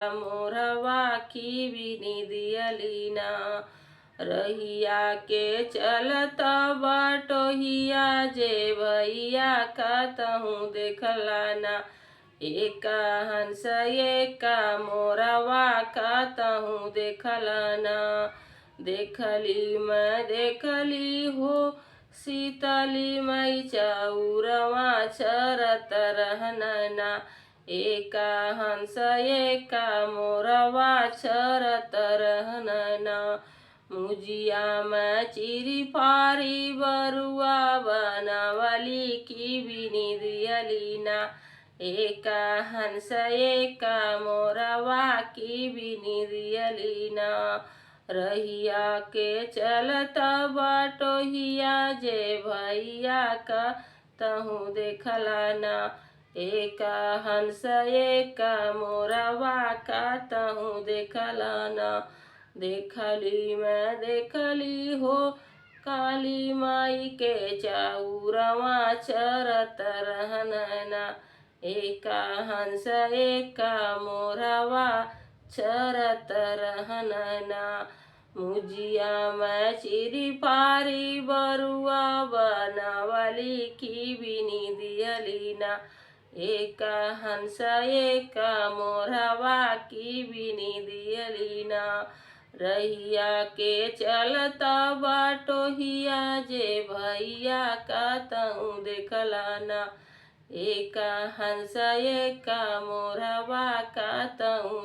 मोरवा की बिनी दियलीना। रहिया के चलत बटोहिया जे भैया कतहु देखलाना। एका हंस एका मोरवा कतहु देखलाना। देखली मैं देखली हो शीतली मई चौरवा चरत रहनना। एका हंस एका मोरवा चरत रहनना। मुजिया में चिरी फारी बरुआ बनवली की बिनी दियलीना। एका हंस एका मोरवा की बिनी दियलीना। रहिया के चलत बटोहिया जे भैया कतहु देखलाना। एका हंस एका मोरवा कतहु देखलाना। देखली मैं देखली हो काली माई के चौरवा चरत रहनना। एका हंस एका मोरवा चरत रहनना। मुजिया में चिरी फारी बरुआ बनवली की बिनी दियलीना। एका हंस एका मोरवा की बिनी दियलीना। रहिया के चलत बटोहिया जे भैया कतहु देखलाना। एका हंस एका मोरवा कतहु